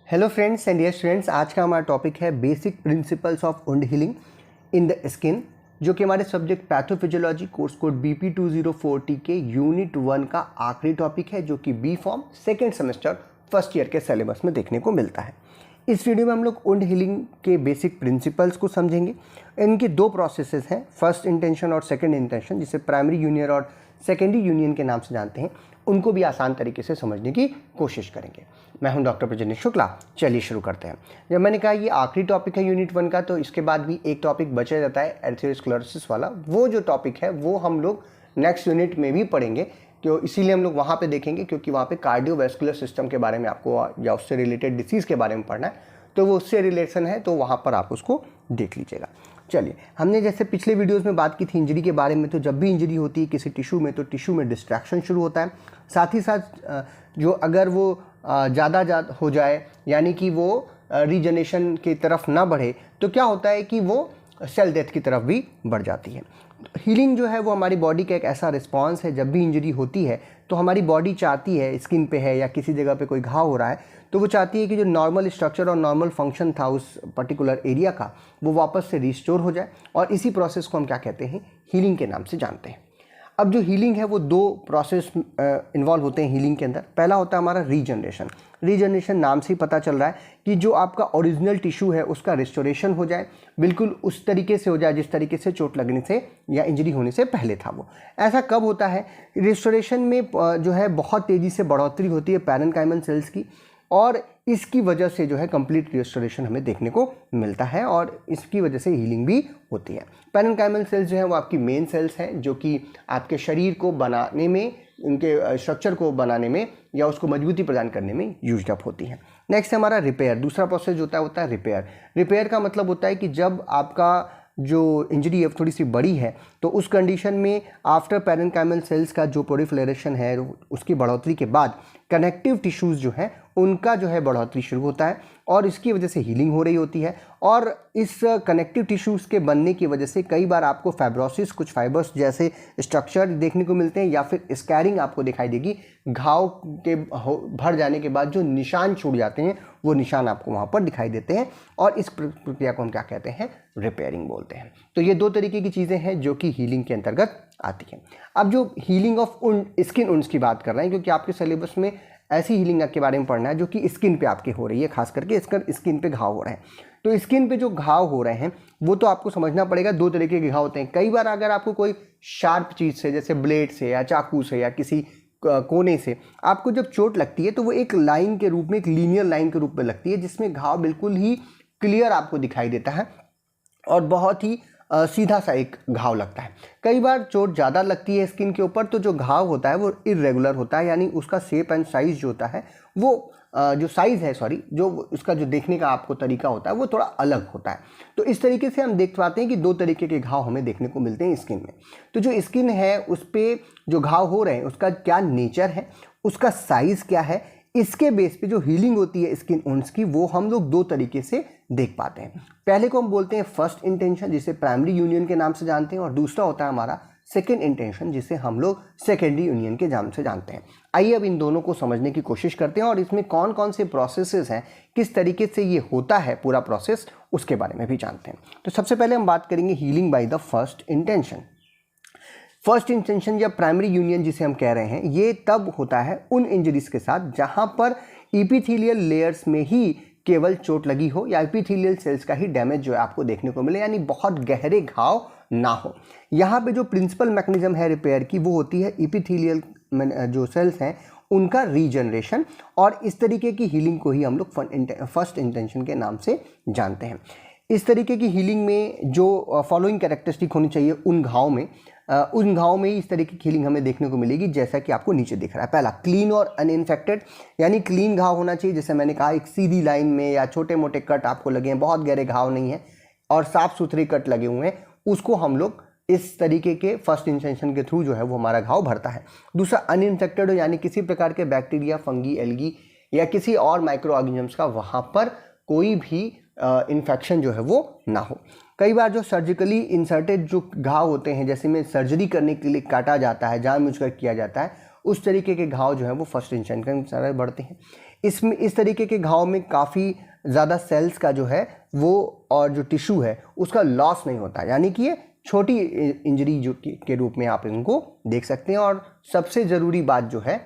Hello friends and dear students, आज का हमारा टॉपिक है basic principles of wound healing in the skin, जो कि हमारे subject pathophysiology course code BP2040 के यूनिट 1 का आखिरी टॉपिक है, जो कि B pharm second semester first year के सिलेबस में देखने को मिलता है। इस वीडियो में हम लोग वुंड हीलिंग के बेसिक प्रिंसिपल्स को समझेंगे। इनकी दो प्रोसेसेस हैं, फर्स्ट इंटेंशन और सेकेंड इंटेंशन, जिसे प्राइमरी यूनियन और सेकेंडरी यूनियन के नाम से जानते हैं। उनको भी आसान तरीके से समझने की कोशिश करेंगे। मैं हूं डॉक्टर प्रजनेश शुक्ला। चलिए शुरू करते हैं। जब मैंने कहा ये आखिरी टॉपिक है यूनिट 1 का, तो इसके बाद भी एक टॉपिक बचा जाता है एर्थेरोस्क्लेरोसिस वाला। वो जो टॉपिक है वो हम लोग नेक्स्ट यूनिट में भी पढ़ेंगे, तो इसीलिए हम लोग वहाँ पे देखेंगे, क्योंकि वहाँ पे कार्डियोवैस्कुलर सिस्टम के बारे में आपको या उससे रिलेटेड डिसीज़ के बारे में पढ़ना है, तो वो उससे रिलेशन है, तो वहाँ पर आप उसको देख लीजिएगा। चलिए, हमने जैसे पिछले वीडियोस में बात की थी इंजरी के बारे में, तो जब भी इंजरी होती है किसी टिश्यू में, तो टिश्यू में डिस्ट्रैक्शन शुरू होता है। साथ ही साथ जो अगर वो ज़्यादा हो जाए, यानी कि वो रीजनरेशन की तरफ ना बढ़े, तो क्या होता है कि वो सेल डेथ की तरफ भी बढ़ जाती है। हीलिंग जो है वो हमारी बॉडी का एक ऐसा रिस्पॉन्स है, जब भी इंजरी होती है तो हमारी बॉडी चाहती है, स्किन पे है या किसी जगह पे कोई घाव हो रहा है, तो वो चाहती है कि जो नॉर्मल स्ट्रक्चर और नॉर्मल फंक्शन था उस पर्टिकुलर एरिया का, वो वापस से रिस्टोर हो जाए। और इसी प्रोसेस को हम क्या कहते हैं, हीलिंग के नाम से जानते हैं। अब जो हीलिंग है वो दो प्रोसेस इन्वॉल्व होते हैं हीलिंग के अंदर। पहला होता है हमारा रीजनरेशन। रीजनरेशन नाम से ही पता चल रहा है कि जो आपका ओरिजिनल टिश्यू है उसका रिस्टोरेशन हो जाए, बिल्कुल उस तरीके से हो जाए जिस तरीके से चोट लगने से या इंजरी होने से पहले था वो। ऐसा कब होता है? रिस्टोरेशन में जो है बहुत तेज़ी से बढ़ोतरी होती है पैरेन्काइमल सेल्स की, और इसकी वजह से जो है कंप्लीट रिस्टोरेशन हमें देखने को मिलता है, और इसकी वजह से हीलिंग भी होती है। पैरेन्काइमल सेल्स जो है वो आपकी मेन सेल्स हैं, जो कि आपके शरीर को बनाने में, उनके स्ट्रक्चर को बनाने में या उसको मजबूती प्रदान करने में यूज्ड अप होती हैं। नेक्स्ट है हमारा रिपेयर। दूसरा प्रोसेस जो होता है रिपेयर। रिपेयर का मतलब होता है कि जब आपका जो इंजरी है थोड़ी सी बड़ी है, तो उस कंडीशन में आफ्टर पैरेन्काइमल सेल्स का जो प्रोलिफरेशन है, उसकी बढ़ोतरी के बाद कनेक्टिव टिश्यूज़ जो है उनका जो है बढ़ोतरी शुरू होता है, और इसकी वजह से हीलिंग हो रही होती है। और इस कनेक्टिव टिश्यूज़ के बनने की वजह से कई बार आपको फाइब्रोसिस, कुछ फाइबर्स जैसे स्ट्रक्चर देखने को मिलते हैं, या फिर स्कैरिंग आपको दिखाई देगी। घाव के भर जाने के बाद जो निशान छूट जाते हैं, वो निशान आपको वहाँ पर दिखाई देते हैं, और इस प्रक्रिया को हम क्या कहते हैं, रिपेयरिंग बोलते हैं। तो ये दो तरीके की चीज़ें हैं जो कि हीलिंग के अंतर्गत आती हैं। अब जो हीलिंग ऑफ स्किन वुंड्स की बात कर रहे हैं, क्योंकि आपके सिलेबस में ऐसी हीलिंग के बारे में पढ़ना है जो कि स्किन पे आपके हो रही है, खास करके स्किन पे घाव हो रहे हैं। तो स्किन पे जो घाव हो रहे हैं वो तो आपको समझना पड़ेगा, दो तरीके के घाव होते हैं। कई बार अगर आपको कोई शार्प चीज़ से, जैसे ब्लेड से या चाकू से या किसी कोने से आपको जब चोट लगती है, तो वो एक लाइन के रूप में, एक लीनियर लाइन के रूप में लगती है, जिसमें घाव बिल्कुल ही क्लियर आपको दिखाई देता है और बहुत ही सीधा सा एक घाव लगता है। कई बार चोट ज़्यादा लगती है स्किन के ऊपर, तो जो घाव होता है वो इरेगुलर होता है, यानी उसका शेप एंड साइज़ जो होता है वो जो साइज़ है, जो उसका जो देखने का आपको तरीका होता है वो थोड़ा अलग होता है। तो इस तरीके से हम देख पाते हैं कि दो तरीके के घाव हमें देखने को मिलते हैं स्किन में। तो जो स्किन है उस पर जो घाव हो रहे हैं उसका क्या नेचर है, उसका साइज़ क्या है, इसके बेस पे जो हीलिंग होती है स्किन वुंड्स की, वो हम लोग दो तरीके से देख पाते हैं। पहले को हम बोलते हैं फर्स्ट इंटेंशन, जिसे प्राइमरी यूनियन के नाम से जानते हैं, और दूसरा होता है हमारा सेकेंड इंटेंशन, जिसे हम लोग सेकेंडरी यूनियन के नाम से जानते हैं। आइए अब इन दोनों को समझने की कोशिश करते हैं, और इसमें कौन कौन से प्रोसेसेस हैं, किस तरीके से ये होता है पूरा प्रोसेस, उसके बारे में भी जानते हैं। तो सबसे पहले हम बात करेंगे healing by the first intention. First intention या प्राइमरी यूनियन जिसे हम कह रहे हैं, ये तब होता है उन इंजरीज के साथ जहां पर एपिथेलियल लेयर्स में ही केवल चोट लगी हो, या एपिथेलियल सेल्स का ही डैमेज जो है आपको देखने को मिले, यानी बहुत गहरे घाव ना हो। यहाँ पे जो प्रिंसिपल मैकेनिज्म है रिपेयर की, वो होती है एपिथेलियल जो सेल्स हैं उनका रीजनरेशन, और इस तरीके की हीलिंग को ही हम लोग फर्स्ट इंटेंशन के नाम से जानते हैं। इस तरीके की हीलिंग में जो फॉलोइंग कैरेक्टरिस्टिक होनी चाहिए उन घाव में ही इस तरीके की हीलिंग हमें देखने को मिलेगी, जैसा कि आपको नीचे दिख रहा है। पहला, क्लीन और अनइन्फेक्टेड, यानी क्लीन घाव होना चाहिए। जैसे मैंने कहा, एक सीधी लाइन में या छोटे मोटे कट आपको लगे हैं, बहुत गहरे घाव नहीं है और साफ सुथरे कट लगे हुए हैं, उसको हम लोग इस तरीके के फर्स्ट इंटेंशन के थ्रू जो है वो हमारा घाव भरता है। दूसरा, अनइन्फेक्टेड हो, यानी किसी प्रकार के बैक्टीरिया, फंगी, एल्गी या किसी और माइक्रो ऑर्गेनिजम्स का वहाँ पर कोई भी इन्फेक्शन जो है वो ना हो। कई बार जो सर्जिकली इंसर्टेड जो घाव होते हैं, जैसे में सर्जरी करने के लिए काटा जाता है, जानबूझकर किया जाता है, उस तरीके के घाव जो है वो फर्स्ट इंटेंशन के अनुसार बढ़ते हैं। इसमें इस तरीके के घाव में काफ़ी ज़्यादा सेल्स का जो है वो और जो टिश्यू है उसका लॉस नहीं होता, यानी कि ये छोटी इंजरी जो के रूप में आप इनको देख सकते हैं। और सबसे ज़रूरी बात जो है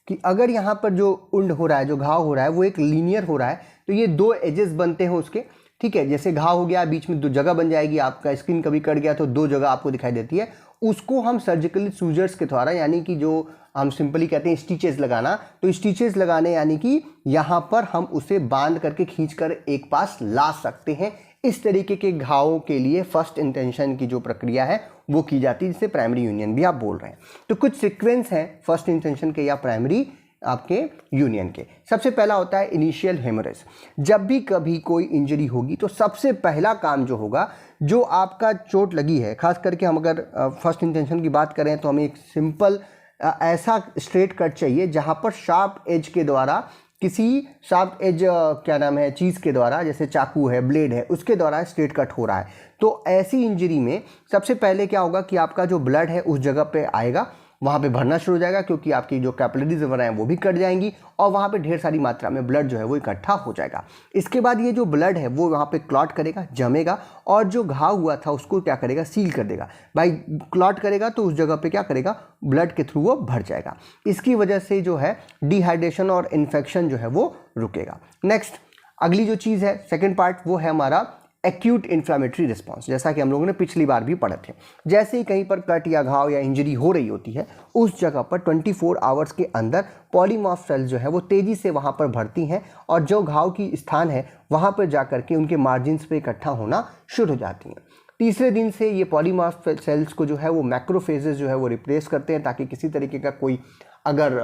कि अगर यहाँ पर जो उंड हो रहा है, जो घाव हो रहा है, वो एक लीनियर हो रहा है, तो ये दो एजेस बनते हैं उसके, ठीक है। जैसे घाव हो गया, बीच में दो जगह बन जाएगी, आपका स्किन कभी कट गया तो दो जगह आपको दिखाई देती है, उसको हम सर्जिकल सूजर्स के द्वारा, यानी कि जो हम सिंपली कहते हैं स्टिचेस लगाना, तो स्टिचेस लगाने यानी कि यहाँ पर हम उसे बांध करके खींच कर एक पास ला सकते हैं। इस तरीके के घावों के लिए फर्स्ट इंटेंशन की जो प्रक्रिया है वो की जाती है, जिसे प्राइमरी यूनियन भी आप बोल रहे हैं। तो कुछ सीक्वेंस हैं फर्स्ट इंटेंशन के या प्राइमरी आपके यूनियन के। सबसे पहला होता है इनिशियल हेमोरेज। जब भी कभी कोई इंजरी होगी तो सबसे पहला काम जो होगा, जो आपका चोट लगी है, खास करके हम अगर फर्स्ट इंटेंशन की बात करें तो हमें एक सिंपल ऐसा स्ट्रेट कट चाहिए जहाँ पर शार्प एज के द्वारा, किसी शार्प एज क्या नाम है चीज़ के द्वारा, जैसे चाकू है, ब्लेड है, उसके द्वारा स्ट्रेट कट हो रहा है। तो ऐसी इंजरी में सबसे पहले क्या होगा कि आपका जो ब्लड है उस जगह पे आएगा, वहाँ पे भरना शुरू हो जाएगा, क्योंकि आपकी जो कैपिलरीज वगैरह हैं वो भी कट जाएंगी और वहाँ पे ढेर सारी मात्रा में ब्लड जो है वो इकट्ठा हो जाएगा। इसके बाद ये जो ब्लड है वो वहाँ पे क्लॉट करेगा, जमेगा, और जो घाव हुआ था उसको क्या करेगा, सील कर देगा। भाई क्लॉट करेगा तो उस जगह पे क्या करेगा, ब्लड के थ्रू वो भर जाएगा। इसकी वजह से जो है डिहाइड्रेशन और इन्फेक्शन जो है वो रुकेगा। नेक्स्ट अगली जो चीज़ है, सेकेंड पार्ट, वो है हमारा एक्यूट इन्फ्लामेटरी रिस्पॉन्स। जैसा कि हम लोगों ने पिछली बार भी पढ़े थे, जैसे ही कहीं पर कट या घाव या इंजरी हो रही होती है, उस जगह पर 24 आवर्स के अंदर पॉलीमॉर्फ सेल्स जो है वो तेज़ी से वहाँ पर भरती हैं और जो घाव की स्थान है वहाँ पर जा करके उनके मार्जिन्स पे इकट्ठा होना शुरू हो जाती हैं। तीसरे दिन से ये पॉलीमॉर्फ सेल्स को जो है वो मैक्रोफेजेस जो है वो रिप्लेस करते हैं, ताकि किसी तरीके का कोई अगर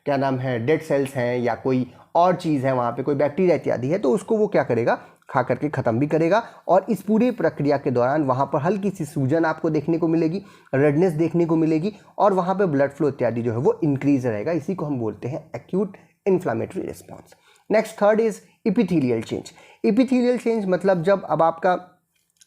क्या नाम है डेड सेल्स हैं या कोई और चीज़ है, वहाँ पे कोई बैक्टीरिया इत्यादि है, तो उसको वो क्या करेगा, खा करके ख़त्म भी करेगा। और इस पूरी प्रक्रिया के दौरान वहाँ पर हल्की सी सूजन आपको देखने को मिलेगी, रेडनेस देखने को मिलेगी, और वहाँ पे ब्लड फ्लो इत्यादि जो है वो इंक्रीज रहेगा। इसी को हम बोलते हैं acute inflammatory response. Next third is epithelial change. Epithelial change मतलब जब अब आपका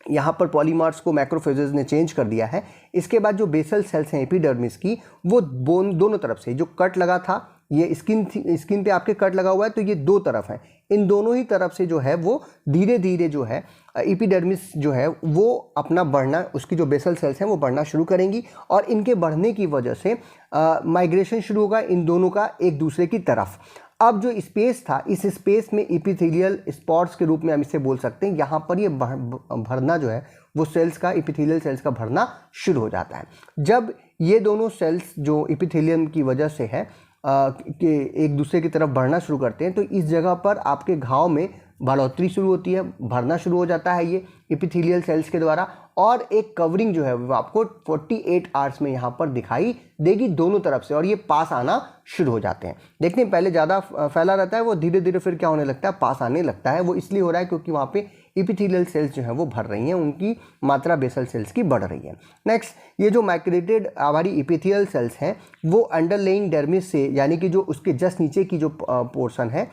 यहाँ पर पॉलीमर्स को मैक्रोफेजेस ने चेंज कर दिया है, इसके बाद जो बेसल सेल्स हैं एपिडर्मिस की, वो बोन दोनों तरफ से, जो कट लगा था, ये स्किन पे आपके कट लगा हुआ है, तो ये दो तरफ है, इन दोनों ही तरफ से जो है वो धीरे धीरे जो है एपिडर्मिस जो है वो अपना बढ़ना, उसकी जो बेसल सेल्स हैं वो बढ़ना शुरू करेंगी, और इनके बढ़ने की वजह से माइग्रेशन शुरू होगा इन दोनों का एक दूसरे की तरफ। अब जो स्पेस था, इस स्पेस में एपिथेलियल स्पॉट्स के रूप में हम इसे बोल सकते हैं, यहाँ पर ये भरना जो है वो सेल्स का, एपिथेलियल सेल्स का भरना शुरू हो जाता है। जब ये दोनों सेल्स जो एपिथेलियम की वजह से है कि एक दूसरे की तरफ बढ़ना शुरू करते हैं, तो इस जगह पर आपके घाव में बढ़ोतरी शुरू होती है, भरना शुरू हो जाता है ये एपिथेलियल सेल्स के द्वारा, और एक कवरिंग जो है वो आपको 48 आवर्स में यहाँ पर दिखाई देगी दोनों तरफ से, और ये पास आना शुरू हो जाते हैं। देखते हैं पहले ज़्यादा फैला रहता है, वो धीरे धीरे फिर क्या होने लगता है, पास आने लगता है। वो इसलिए हो रहा है क्योंकि वहाँ पे एपिथेलियल सेल्स जो है वो भर रही हैं, उनकी मात्रा बेसल सेल्स की बढ़ रही है। नेक्स्ट, ये जो माइग्रेटेड हमारी एपिथेलियल सेल्स हैं वो अंडरलेइंग डर्मिस से, यानी कि जो उसके जस्ट नीचे की जो पोर्शन है,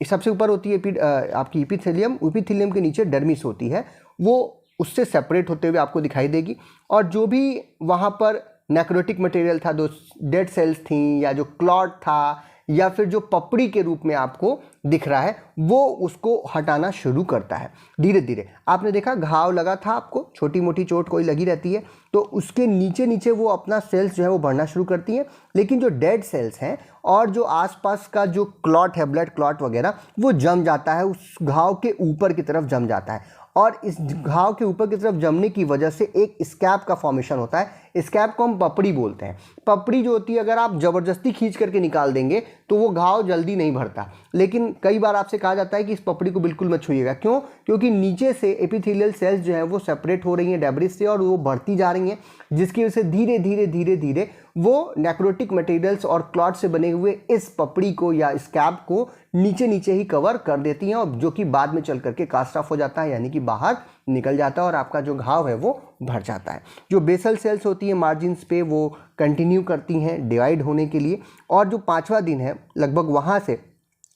सबसे ऊपर होती है आपकी एपिथेलियम, एपिथेलियम के नीचे डर्मिस होती है, वो उससे सेपरेट होते हुए आपको दिखाई देगी। और जो भी वहाँ पर नेक्रोटिक मटेरियल था, जो डेड सेल्स थी, या जो क्लॉट था, या फिर जो पपड़ी के रूप में आपको दिख रहा है, वो उसको हटाना शुरू करता है धीरे धीरे। आपने देखा घाव लगा था, आपको छोटी मोटी चोट कोई लगी रहती है, तो उसके नीचे नीचे वो अपना सेल्स जो है वो बढ़ना शुरू करती हैं, लेकिन जो डेड सेल्स हैं और जो आसपास का जो क्लॉट है, ब्लड क्लॉट वगैरह, वो जम जाता है, उस घाव के ऊपर की तरफ जम जाता है, और इस घाव के ऊपर की तरफ जमने की वजह से एक स्कैब का फॉर्मेशन होता है। स्कैब को हम पपड़ी बोलते हैं। पपड़ी जो होती है, अगर आप ज़बरदस्ती खींच करके निकाल देंगे तो वो घाव जल्दी नहीं भरता, लेकिन कई बार आपसे कहा जाता है कि इस पपड़ी को बिल्कुल मत छूइएगा। क्यों? क्योंकि नीचे से एपिथेलियल सेल्स जो है वो सेपरेट हो रही हैं डेब्रिस से, और वो बढ़ती जा रही हैं, जिसकी वजह से धीरे धीरे धीरे धीरे वो नेक्रोटिक मटेरियल्स और क्लॉट से बने हुए इस पपड़ी को या स्कैब को नीचे नीचे ही कवर कर देती हैं, और जो कि बाद में चल करके कास्ट ऑफ हो जाता है, यानी कि बाहर निकल जाता है, और आपका जो घाव है वो भर जाता है। जो बेसल सेल्स होती हैं मार्जिन्स पे, वो कंटिन्यू करती हैं डिवाइड होने के लिए, और जो 5वां दिन है लगभग वहाँ से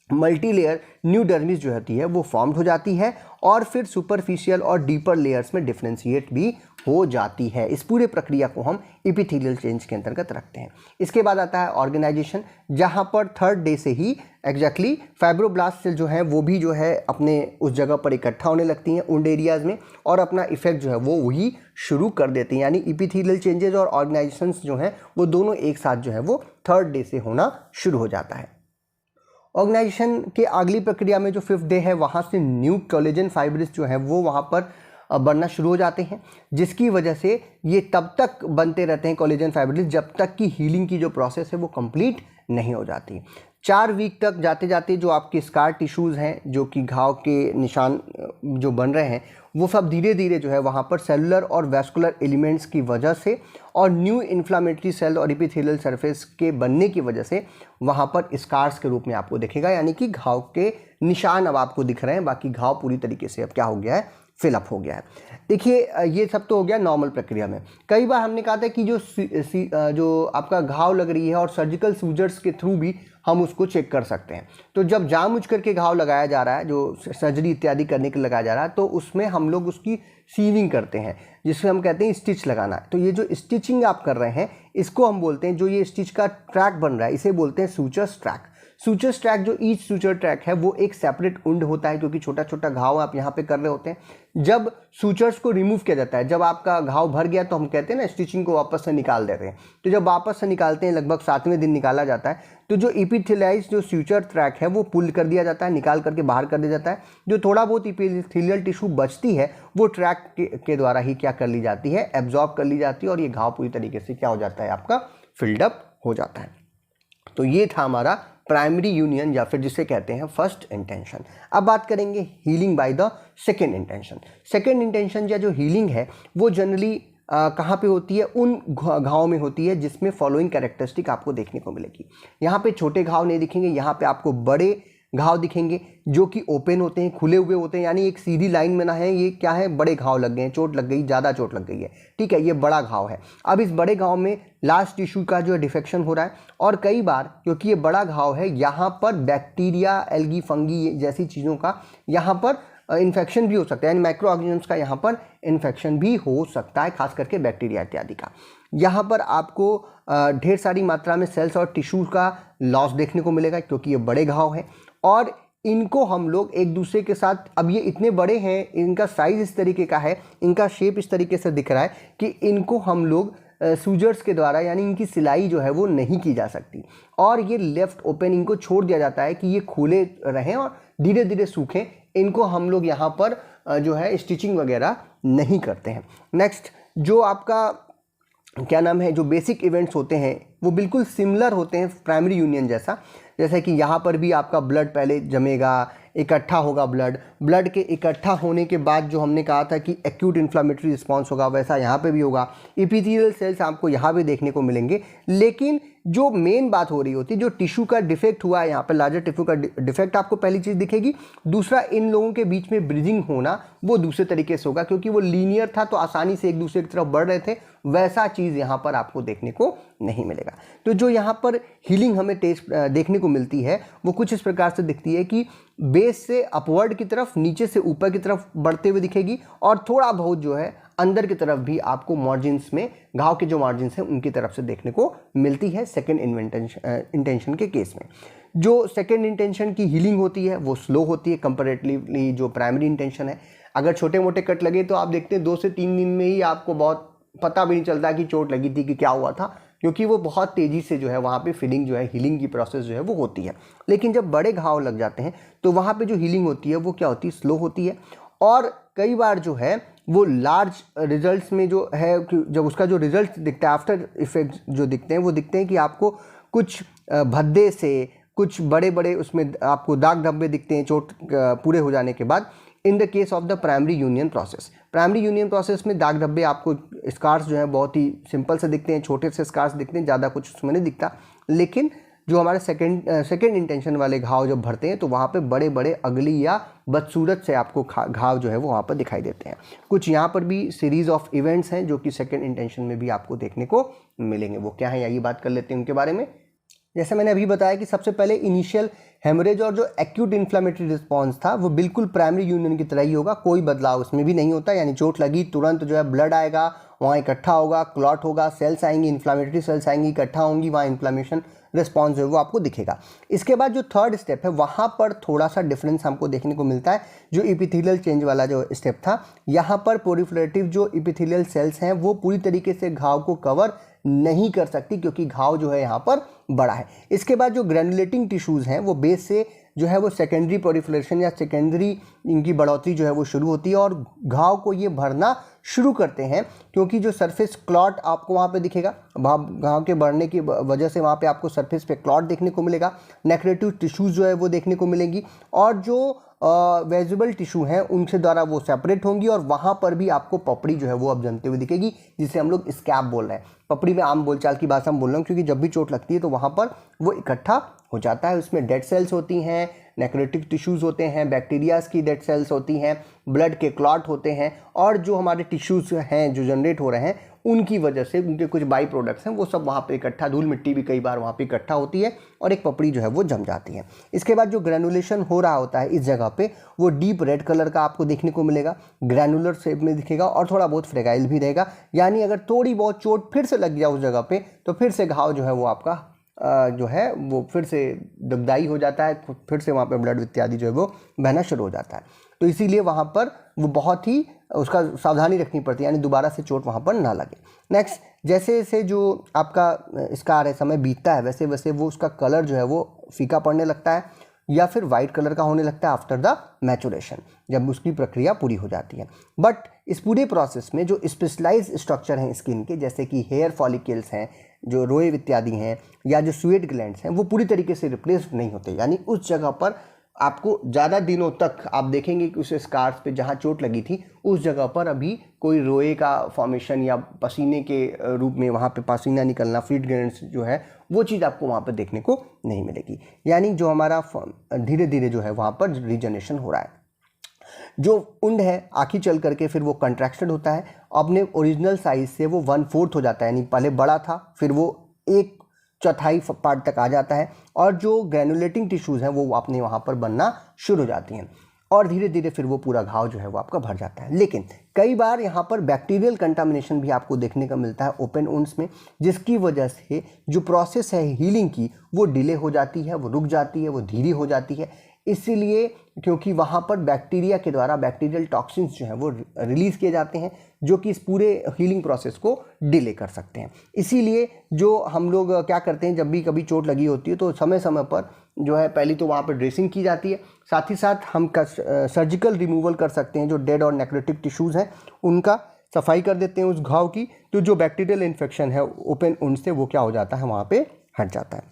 मल्टी लेयर न्यू डर्मिस जो होती है वो फॉर्म्ड हो जाती है, और फिर सुपरफिशियल और डीपर लेयर्स में डिफ्रेंशिएट भी हो जाती है। इस पूरे प्रक्रिया को हम एपिथेलियल चेंज के अंतर्गत रखते हैं। इसके बाद आता है ऑर्गेनाइजेशन, जहां पर थर्ड डे से ही एग्जैक्टली फाइब्रोब्लास्ट सेल जो है वो भी जो है अपने उस जगह पर इकट्ठा होने लगती हैं उन एरियाज में, और अपना इफेक्ट जो है वो वही शुरू कर देती हैं। यानी एपिथेलियल चेंजेस और ऑर्गेनाइजेशंस जो हैं वो दोनों एक साथ जो है वो थर्ड डे से होना शुरू हो जाता है। ऑर्गेनाइजेशन के अगली प्रक्रिया में जो फिफ्थ डे है, वहाँ से न्यू कोलेजन फाइब्रिल्स जो है वो वहाँ पर बनना शुरू हो जाते हैं, जिसकी वजह से ये तब तक बनते रहते हैं कोलेजन फाइब्रिल्स जब तक कि हीलिंग की जो प्रोसेस है वो कंप्लीट नहीं हो जाती। 4 वीक तक जाते जाते जो आपके स्कार टिश्यूज़ हैं, जो कि घाव के निशान जो बन रहे हैं, वो सब धीरे धीरे जो है वहाँ पर सेलुलर और वैस्कुलर एलिमेंट्स की वजह से और न्यू इन्फ्लामेटरी सेल और एपिथेलियल सरफेस के बनने की वजह से वहाँ पर स्कार्स के रूप में आपको दिखेगा। यानी कि घाव के निशान अब आपको दिख रहे हैं, बाकी घाव पूरी तरीके से अब क्या हो गया है, फिलअप हो गया है। देखिए ये सब तो हो गया नॉर्मल प्रक्रिया में। कई बार हमने कहा था कि जो आपका घाव लग रही है और सर्जिकल सूजर्स के थ्रू भी हम उसको चेक कर सकते हैं। तो जब जानबूझ करके घाव लगाया जा रहा है, जो सर्जरी इत्यादि करने के लिए लगाया जा रहा है, तो उसमें हम लोग उसकी सीविंग करते हैं, जिससे हम कहते हैं स्टिच लगाना। तो ये जो स्टिचिंग आप कर रहे हैं इसको हम बोलते हैं, जो ये स्टिच का ट्रैक बन रहा है इसे बोलते हैं सूचर्स ट्रैक। सूचर्स ट्रैक, जो ईच सूचर ट्रैक है वो एक सेपरेट उंड होता है, क्योंकि छोटा छोटा घाव आप यहाँ पे कर रहे होते हैं। जब सूचर्स को रिमूव किया जाता है, जब आपका घाव भर गया तो हम कहते हैं ना स्टिचिंग को वापस से निकाल देते हैं। तो जब वापस से निकालते हैं, लगभग 7वें दिन निकाला जाता है, तो जो एपिथेलियाइज जो सूचर ट्रैक है वो पुल कर दिया जाता है, निकाल करके बाहर कर दिया जाता है। जो थोड़ा बहुत एपिथेलियल टिश्यू बचती है वो ट्रैक के द्वारा ही क्या कर ली जाती है, एब्जॉर्ब कर ली जाती है, और ये घाव पूरी तरीके से क्या हो जाता है, आपका फिल्डअप हो जाता है। तो ये था हमारा प्राइमरी यूनियन, या फिर जिसे कहते हैं फर्स्ट इंटेंशन। अब बात करेंगे healing by the second intention. Second intention या जो हीलिंग है वो जनरली कहाँ पे होती है, उन घाव में होती है जिसमें फॉलोइंग कैरेक्टरिस्टिक आपको देखने को मिलेगी। यहाँ पे छोटे घाव नहीं दिखेंगे, यहाँ पे आपको बड़े घाव दिखेंगे जो कि ओपन होते हैं, खुले हुए होते हैं, यानी एक सीधी लाइन में ना है। ये क्या है, बड़े घाव लग गए हैं, चोट लग गई, ज़्यादा चोट लग गई है, ठीक है, ये बड़ा घाव है। अब इस बड़े घाव में लार्ज टिश्यू का जो है डिफेक्शन हो रहा है, और कई बार क्योंकि ये बड़ा घाव है यहाँ पर बैक्टीरिया, एल्गी, फंगी जैसी चीज़ों का यहाँ पर इन्फेक्शन भी हो सकता है, यानी माइक्रो ऑर्गेनिजम्स का यहाँ पर इन्फेक्शन भी हो सकता है, खास करके बैक्टीरिया इत्यादि का। यहाँ पर आपको ढेर सारी मात्रा में सेल्स और टिश्यू का लॉस देखने को मिलेगा, क्योंकि ये बड़े घाव हैं, और इनको हम लोग एक दूसरे के साथ, अब ये इतने बड़े हैं, इनका साइज इस तरीके का है, इनका शेप इस तरीके से दिख रहा है कि इनको हम लोग सूजर्स के द्वारा, यानी इनकी सिलाई जो है वो नहीं की जा सकती, और ये लेफ्ट ओपन इनको छोड़ दिया जाता है कि ये खुले रहें और धीरे धीरे सूखें। इनको हम लोग यहाँ पर जो है स्टिचिंग वगैरह नहीं करते हैं। नेक्स्ट, जो आपका क्या नाम है, जो बेसिक इवेंट्स होते हैं वो बिल्कुल सिमिलर होते हैं प्राइमरी यूनियन जैसा। जैसे कि यहाँ पर भी आपका ब्लड पहले जमेगा, इकट्ठा होगा ब्लड के इकट्ठा होने के बाद जो हमने कहा था कि एक्यूट इन्फ्लामेटरी रिस्पॉन्स होगा, वैसा यहाँ पे भी होगा। एपिथेलियल सेल्स आपको यहाँ पे देखने को मिलेंगे, लेकिन जो मेन बात हो रही होती है, जो टिश्यू का डिफेक्ट हुआ है, यहाँ पे लार्जर टिश्यू का डिफेक्ट आपको पहली चीज़ दिखेगी। दूसरा, इन लोगों के बीच में ब्रिजिंग होना वो दूसरे तरीके से होगा, क्योंकि वो लीनियर था तो आसानी से एक दूसरे की तरफ बढ़ रहे थे, वैसा चीज़ यहाँ पर आपको देखने को नहीं मिलेगा। तो जो यहाँ पर हीलिंग हमें टेस्ट देखने को मिलती है वो कुछ इस प्रकार से दिखती है कि बेस से अपवर्ड की तरफ, नीचे से ऊपर की तरफ बढ़ते हुए दिखेगी, और थोड़ा बहुत जो है अंदर की तरफ भी आपको मार्जिन्स में, घाव के जो मार्जिन्स हैं उनकी तरफ से देखने को मिलती है सेकेंड इंटेंशन के केस में। जो सेकेंड इंटेंशन की हीलिंग होती है वो स्लो होती है कंपैरेटिवली जो प्राइमरी इंटेंशन है। अगर छोटे मोटे कट लगे तो आप देखते हैं 2 से 3 दिन में ही आपको बहुत पता भी नहीं चलता कि चोट लगी थी कि क्या हुआ था, क्योंकि वो बहुत तेज़ी से जो है वहाँ पे फीलिंग जो है, हीलिंग की प्रोसेस जो है वो होती है। लेकिन जब बड़े घाव लग जाते हैं तो वहाँ पे जो हीलिंग होती है वो क्या होती है, स्लो होती है। और कई बार जो है वो लार्ज रिजल्ट्स में जो है, जब उसका जो रिजल्ट दिखता है, आफ्टर इफेक्ट जो दिखते हैं वो दिखते हैं कि आपको कुछ भद्दे से, कुछ बड़े बड़े उसमें आपको दाग धब्बे दिखते हैं चोट पूरे हो जाने के बाद। In the case of the primary union process में दाग धब्बे आपको, स्कार्स जो है बहुत ही सिंपल से दिखते हैं, छोटे से स्कार्स दिखते हैं, ज़्यादा कुछ उसमें नहीं दिखता। लेकिन जो हमारे सेकेंड इंटेंशन वाले घाव जब भरते हैं तो वहाँ पे बड़े बड़े अगली या बदसूरत से आपको घाव जो है वो वहाँ पर दिखाई देते हैं। कुछ यहाँ पर भी सीरीज ऑफ इवेंट्स हैं जो कि सेकेंड इंटेंशन में भी आपको देखने को मिलेंगे। वो क्या है, यही बात कर लेते हैं उनके बारे में। जैसे मैंने अभी बताया कि सबसे पहले इनिशियल हेमरेज और जो एक्यूट इन्फ्लेमेटरी रिस्पॉन्स था वो बिल्कुल प्राइमरी यूनियन की तरह ही होगा, कोई बदलाव उसमें भी नहीं होता। यानी चोट लगी तुरंत जो है ब्लड आएगा, वहाँ इकट्ठा होगा, क्लॉट होगा, सेल्स आएंगी, इन्फ्लेमेटरी सेल्स आएंगी, इकट्ठा होंगी, वहाँ इन्फ्लेमेशन रिस्पॉन्स जो है वो आपको दिखेगा। इसके बाद जो थर्ड स्टेप है वहाँ पर थोड़ा सा डिफरेंस हमको देखने को मिलता है। जो इपिथेलियल चेंज वाला जो स्टेप था, यहाँ पर प्रोलिफरेटिव जो इपिथेलियल सेल्स हैं वो पूरी तरीके से घाव को कवर नहीं कर सकती, क्योंकि घाव जो है यहाँ पर बड़ा है। इसके बाद जो ग्रैनुलेटिंग टिश्यूज़ हैं वो बेस से जो है वो सेकेंडरी प्रोलिफरेशन या सेकेंडरी इनकी बढ़ोतरी जो है वो शुरू होती है और घाव को ये भरना शुरू करते हैं, क्योंकि जो सरफेस क्लॉट आपको वहाँ पे दिखेगा, घाव के बढ़ने की वजह से वहाँ पे आपको सरफेस पे क्लॉट देखने को मिलेगा, नेक्रेटिव टिश्यूज़ जो है वो देखने को मिलेंगी, और जो वेजिबल टिश्यू हैं उनसे द्वारा वो सेपरेट होंगी, और वहाँ पर भी आपको पपड़ी जो है वो अब जमते हुए दिखेगी, जिसे हम लोग स्कैब बोल रहे हैं। पपड़ी में आम बोलचाल की भाषा में बोल रहा हूँ, क्योंकि जब भी चोट लगती है तो वहाँ पर वो इकट्ठा हो जाता है। उसमें डेड सेल्स होती हैं, नेक्रोटिक टिश्यूज़ होते हैं, बैक्टीरियाज की डेड सेल्स होती हैं, ब्लड के क्लॉट होते हैं, और जो हमारे टिश्यूज़ हैं जो जनरेट हो रहे हैं उनकी वजह से उनके कुछ बाई प्रोडक्ट्स हैं वो सब वहाँ पे इकट्ठा, धूल मिट्टी भी कई बार वहाँ पे इकट्ठा होती है और एक पपड़ी जो है वो जम जाती है। इसके बाद जो ग्रैनुलेशन हो रहा होता है इस जगह पे वो डीप रेड कलर का आपको देखने को मिलेगा, ग्रैनुलर शेप में दिखेगा और थोड़ा बहुत फ्रेगाइल भी रहेगा। यानी अगर थोड़ी बहुत चोट फिर से लग जाए उस जगह पे तो फिर से घाव जो है वो आपका जो है वो फिर से दुखदाई हो जाता है, फिर से वहाँ पे ब्लड इत्यादि जो है वो बहना शुरू हो जाता है। तो इसीलिए वहाँ पर वो बहुत ही उसका सावधानी रखनी पड़ती है, यानी दोबारा से चोट वहाँ पर ना लगे। नेक्स्ट, जैसे जैसे जो आपका इसका समय बीतता है वैसे वैसे वो उसका कलर जो है वो फीका पड़ने लगता है या फिर वाइट कलर का होने लगता है आफ्टर द मैचुरेशन, जब उसकी प्रक्रिया पूरी हो जाती है। बट इस पूरे प्रोसेस में जो स्पेशलाइज्ड स्ट्रक्चर हैं स्किन के, जैसे कि हेयर फॉलिकल्स हैं, जो रोए इत्यादि हैं, या जो स्वेट ग्लैंड्स हैं, वो पूरी तरीके से रिप्लेस नहीं होते। यानी उस जगह पर आपको ज़्यादा दिनों तक आप देखेंगे कि उस स्कार्स पे जहाँ चोट लगी थी उस जगह पर अभी कोई रोए का फॉर्मेशन या पसीने के रूप में वहाँ पे पसीना निकलना, स्वेट ग्लैंड्स जो है वो चीज़ आपको वहाँ पर देखने को नहीं मिलेगी। यानी जो हमारा धीरे धीरे जो है वहाँ पर रीजनरेशन हो रहा है। जो उंड है आखिर चल करके फिर वो कंट्रैक्टेड होता है, अपने ओरिजिनल साइज से वो 1/4 हो जाता है, यानी पहले बड़ा था फिर वो 1/4 पार्ट तक आ जाता है, और जो ग्रैनुलेटिंग टिश्यूज़ हैं वो अपने वहाँ पर बनना शुरू हो जाती हैं और धीरे धीरे फिर वो पूरा घाव जो है वो आपका भर जाता है। लेकिन कई बार यहाँ पर बैक्टीरियल कंटामिनेशन भी आपको देखने को मिलता है ओपन वुंड्स में, जिसकी वजह से जो प्रोसेस है हीलिंग की वो डिले हो जाती है, वो रुक जाती है, वो धीरे हो जाती है। इसीलिए क्योंकि वहाँ पर बैक्टीरिया के द्वारा बैक्टीरियल टॉक्सिन्स जो हैं वो रिलीज़ किए जाते हैं, जो कि इस पूरे हीलिंग प्रोसेस को डिले कर सकते हैं। इसीलिए जो हम लोग क्या करते हैं, जब भी कभी चोट लगी होती है तो समय समय पर जो है पहले तो वहाँ पर ड्रेसिंग की जाती है, साथ ही साथ हम सर्जिकल रिमूवल कर सकते हैं। जो डेड और नेक्रोटिक टिश्यूज़ हैं उनका सफाई कर देते हैं उस घाव की, तो जो बैक्टीरियल इन्फेक्शन है ओपन वुंड से वो क्या हो जाता है, वहाँ पे हट जाता है।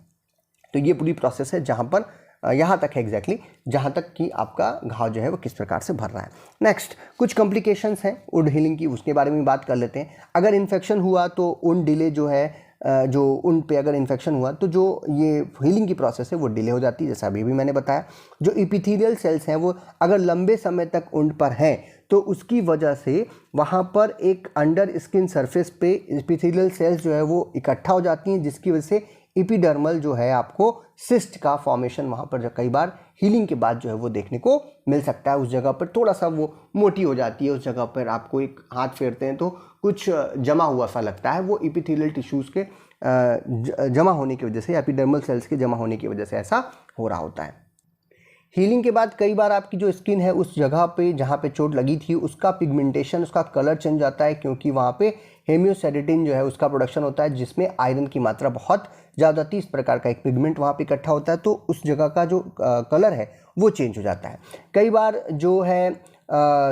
तो ये पूरी प्रोसेस है जहाँ पर यहाँ तक है एग्जैक्टली जहाँ तक कि आपका घाव जो है वो किस प्रकार से भर रहा है। नेक्स्ट, कुछ कॉम्प्लिकेशंस हैं वुंड हीलिंग की, उसके बारे में बात कर लेते हैं। अगर इन्फेक्शन हुआ तो वुंड डिले जो है, जो वुंड पे अगर इन्फेक्शन हुआ तो जो ये हीलिंग की प्रोसेस है वो डिले हो जाती है, जैसा अभी भी मैंने बताया। जो इपिथेलियल सेल्स हैं वो अगर लंबे समय तक वुंड पर हैं तो उसकी वजह से वहाँ पर एक अंडर स्किन सरफेस पे इपिथेलियल सेल्स जो है वो इकट्ठा हो जाती हैं, जिसकी वजह से एपिडर्मल जो है आपको सिस्ट का फॉर्मेशन वहाँ पर जो कई बार हीलिंग के बाद जो है वो देखने को मिल सकता है। उस जगह पर थोड़ा सा वो मोटी हो जाती है, उस जगह पर आपको एक हाथ फेरते हैं तो कुछ जमा हुआ सा लगता है, वो एपिथेलियल टिश्यूज़ के जमा होने की वजह से, एपिडर्मल सेल्स के जमा होने की वजह से ऐसा हो रहा होता है। हीलिंग के बाद कई बार आपकी जो स्किन है उस जगह पे जहाँ पे चोट लगी थी उसका पिगमेंटेशन, उसका कलर चेंज जाता है, क्योंकि वहाँ पे हेमियोसेडेटिन जो है उसका प्रोडक्शन होता है, जिसमें आयरन की मात्रा बहुत ज़्यादा थी। इस प्रकार का एक पिगमेंट वहाँ पे इकट्ठा होता है, तो उस जगह का जो कलर है वो चेंज हो जाता है। कई बार जो है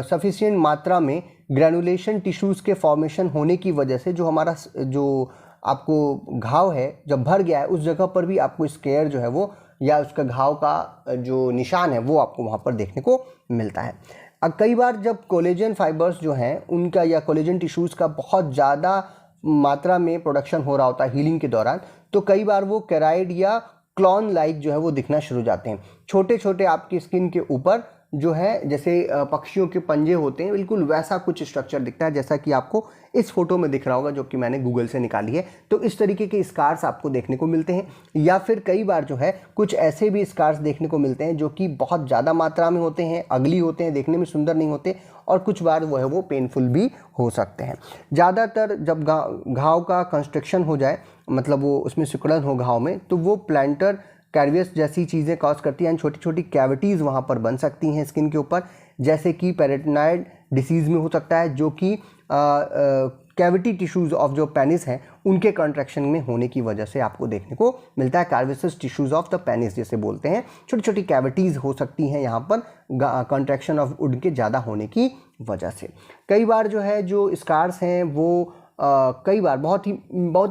सफिशिएंट मात्रा में ग्रैनुलेशन टिश्यूज़ के फॉर्मेशन होने की वजह से जो हमारा जो आपको घाव है जब भर गया है उस जगह पर भी आपको स्केयर जो है वो या उसका घाव का जो निशान है वो आपको वहाँ पर देखने को मिलता है। अब कई बार जब कोलेजन फाइबर्स जो हैं उनका या कोलेजन टिश्यूज़ का बहुत ज़्यादा मात्रा में प्रोडक्शन हो रहा होता है हीलिंग के दौरान, तो कई बार वो केराइड या क्लॉन लाइक जो है वो दिखना शुरू हो जाते हैं। छोटे छोटे आपकी स्किन के ऊपर जो है जैसे पक्षियों के पंजे होते हैं, बिल्कुल वैसा कुछ स्ट्रक्चर दिखता है जैसा कि आपको इस फोटो में दिख रहा होगा, जो कि मैंने गूगल से निकाली है। तो इस तरीके के स्कार्स आपको देखने को मिलते हैं, या फिर कई बार जो है कुछ ऐसे भी स्कार्स देखने को मिलते हैं जो कि बहुत ज़्यादा मात्रा में होते हैं, अगली होते हैं, देखने में सुंदर नहीं होते, और कुछ बार वो है वो पेनफुल भी हो सकते हैं। ज़्यादातर जब घाव का कंस्ट्रक्शन हो जाए, मतलब वो उसमें सिकुड़न हो घाव में, तो वो प्लांटर कैरियस जैसी चीज़ें कॉज करती हैं, छोटी छोटी कैविटीज़ वहाँ पर बन सकती हैं स्किन के ऊपर, जैसे कि पेरिटोनाइड डिसीज़ में हो सकता है, जो कि कैविटी टिश्यूज़ ऑफ जो पेनिस हैं उनके कॉन्ट्रैक्शन में होने की वजह से आपको देखने को मिलता है। कैविसस टिश्यूज़ ऑफ द पेनिस जिसे बोलते हैं, छोटी छोटी कैविटीज़ हो सकती हैं यहाँ पर कॉन्ट्रैक्शन ऑफ वुड के ज़्यादा होने की वजह से। कई बार जो है जो स्कार्स हैं वो कई बार बहुत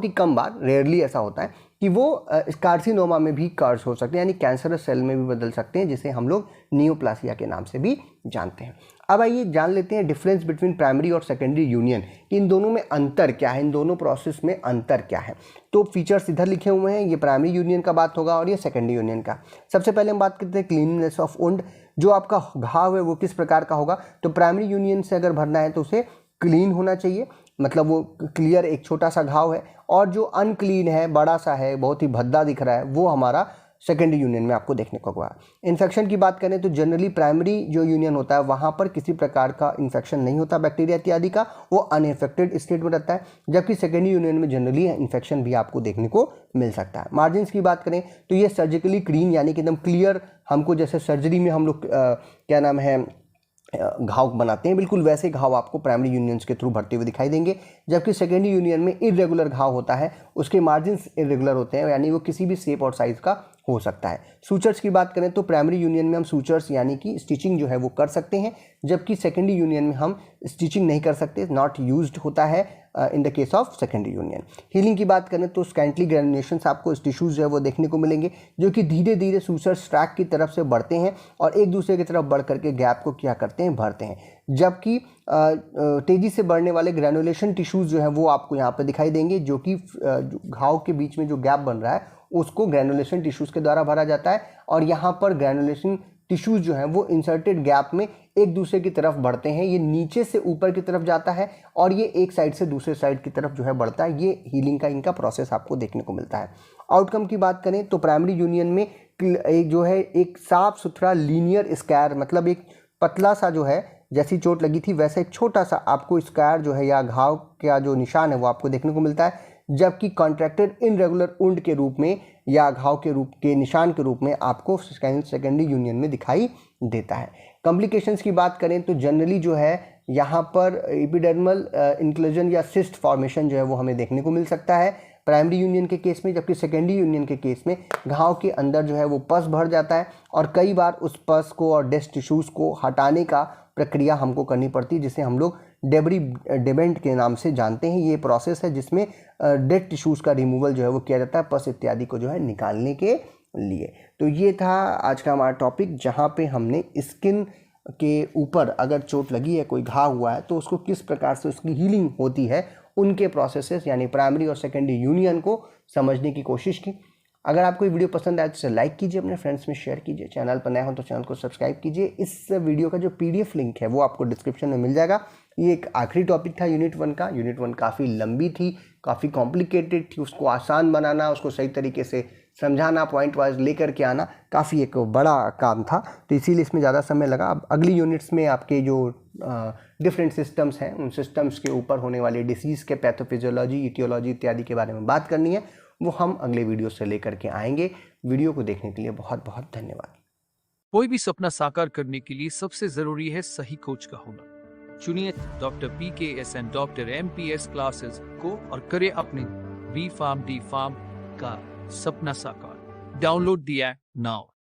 ही कम बार, रेयरली ऐसा होता है कि वो कार्सिनोमा में भी कर्स हो सकते हैं, यानी कैंसरस सेल में भी बदल सकते हैं, जिसे हम लोग नियोप्लासिया के नाम से भी जानते हैं। अब आइए जान लेते हैं डिफरेंस बिटवीन प्राइमरी और सेकेंडरी यूनियन, इन दोनों में अंतर क्या है, इन दोनों प्रोसेस में अंतर क्या है। तो फीचर्स इधर लिखे हुए हैं, ये प्राइमरी यूनियन का बात होगा और ये सेकेंडरी यूनियन का। सबसे पहले हम बात करते हैं क्लीननेस ऑफ वुंड, जो आपका घाव है वो किस प्रकार का होगा। तो प्राइमरी यूनियन से अगर भरना है तो उसे क्लीन होना चाहिए, मतलब वो क्लियर एक छोटा सा घाव है, और जो अनक्लीन है, बड़ा सा है, बहुत ही भद्दा दिख रहा है, वो हमारा सेकेंडरी यूनियन में आपको देखने को होगा। इन्फेक्शन की बात करें तो जनरली प्राइमरी जो यूनियन होता है वहाँ पर किसी प्रकार का इन्फेक्शन नहीं होता बैक्टीरिया इत्यादि का, वो अनइन्फेक्टेड स्टेट में रहता है, जबकि सेकेंडरी यूनियन में जनरली इन्फेक्शन भी आपको देखने को मिल सकता है। मार्जिन्स की बात करें तो ये सर्जिकली क्लीन, यानी कि एकदम क्लियर, हमको जैसे सर्जरी में हम लोग क्या नाम है घाव बनाते हैं, बिल्कुल वैसे घाव आपको प्राइमरी यूनियंस के थ्रू भरते हुए दिखाई देंगे। जबकि सेकेंडरी यूनियन में इरेगुलर घाव होता है, उसके मार्जिन्स इरेगुलर होते हैं, यानी वो किसी भी शेप और साइज का हो सकता है। सूचर्स की बात करें तो प्राइमरी यूनियन में हम सूचर्स यानी कि स्टिचिंग जो है वो कर सकते हैं, जबकि सेकेंडरी यूनियन में हम स्टिचिंग नहीं कर सकते, नॉट यूज्ड होता है in the case of secondary union. Healing की बात करें तो स्कैंटली ग्रेनुलेशंस आपको टिश्यूज जो है वो देखने को मिलेंगे, जो कि धीरे धीरे सूचर्स ट्रैक की तरफ से बढ़ते हैं और एक दूसरे की तरफ बढ़ करके गैप को क्या करते हैं, भरते हैं। जबकि तेज़ी से बढ़ने वाले ग्रेनुलेशन टिश्यूज़ जो है वो आपको यहाँ पर दिखाई देंगे, जो कि घाव के बीच में जो गैप बन रहा है उसको ग्रेनुलेशन टिश्यूज़ के द्वारा भरा जाता है, और यहाँ पर ग्रेनुलेशन टिश्यूज़ जो हैं वो इंसर्टेड गैप में एक दूसरे की तरफ बढ़ते हैं। ये नीचे से ऊपर की तरफ जाता है और ये एक साइड से दूसरे साइड की तरफ जो है बढ़ता है। ये हीलिंग का इनका प्रोसेस आपको देखने को मिलता है। आउटकम की बात करें तो प्राइमरी यूनियन में एक जो है एक साफ सुथरा लीनियर स्कैर, मतलब एक पतला सा जो है, जैसी चोट लगी थी वैसे एक छोटा सा आपको स्कैर जो है या घाव का जो निशान है वो आपको देखने को मिलता है, जबकि कॉन्ट्रैक्टेड इनरेगुलर वुंड के रूप में या घाव के रूप के निशान के रूप में आपको सेकेंडरी यूनियन में दिखाई देता है। कॉम्प्लिकेशंस की बात करें तो जनरली जो है यहाँ पर एपिडर्मल इंक्लूजन या सिस्ट फॉर्मेशन जो है वो हमें देखने को मिल सकता है प्राइमरी यूनियन के केस में, जबकि सेकेंडरी यूनियन के केस में घाव के अंदर जो है वो पस भर जाता है और कई बार उस पस को और डेड टिश्यूज़ को हटाने का प्रक्रिया हमको करनी पड़ती है, जिसे हम लोग डेब्री डेबेंट के नाम से जानते हैं। ये प्रोसेस है जिसमें डेड टिश्यूज़ का रिमूवल जो है वो किया जाता है पस इत्यादि को जो है निकालने के लिए। तो ये था आज का हमारा टॉपिक, जहाँ पे हमने स्किन के ऊपर अगर चोट लगी है, कोई घाव हुआ है, तो उसको किस प्रकार से उसकी हीलिंग होती है, उनके प्रोसेसेस यानी प्राइमरी और सेकेंडरी यूनियन को समझने की कोशिश की। अगर आपको ये वीडियो पसंद आए तो इसे लाइक कीजिए, अपने फ्रेंड्स में शेयर कीजिए, चैनल पर नए हो तो चैनल को सब्सक्राइब कीजिए। इस वीडियो का जो PDF लिंक है वो आपको डिस्क्रिप्शन में मिल जाएगा। ये एक आखिरी टॉपिक था यूनिट 1 का। यूनिट 1 काफ़ी लंबी थी, काफ़ी कॉम्प्लिकेटेड थी, उसको आसान बनाना, उसको सही तरीके से समझाना, पॉइंट वाइज लेकर के आना काफ़ी एक बड़ा काम था, तो इसीलिए इसमें ज़्यादा समय लगा। अब अगली यूनिट्स में आपके जो डिफरेंट सिस्टम्स हैं, उन सिस्टम्स के ऊपर होने वाले डिसीज़ के पैथोफिजियोलॉजी, इटियोलॉजी इत्यादि के बारे में बात करनी है, वो हम अगले वीडियो से लेकर के आएंगे। वीडियो को देखने के लिए बहुत बहुत धन्यवाद। कोई भी सपना साकार करने के लिए सबसे जरूरी है सही कोच का होना। चुनिए doctor PKS and doctor MPS classes को और करें अपने B Farm D Farm का सपना साकार। Download the app now.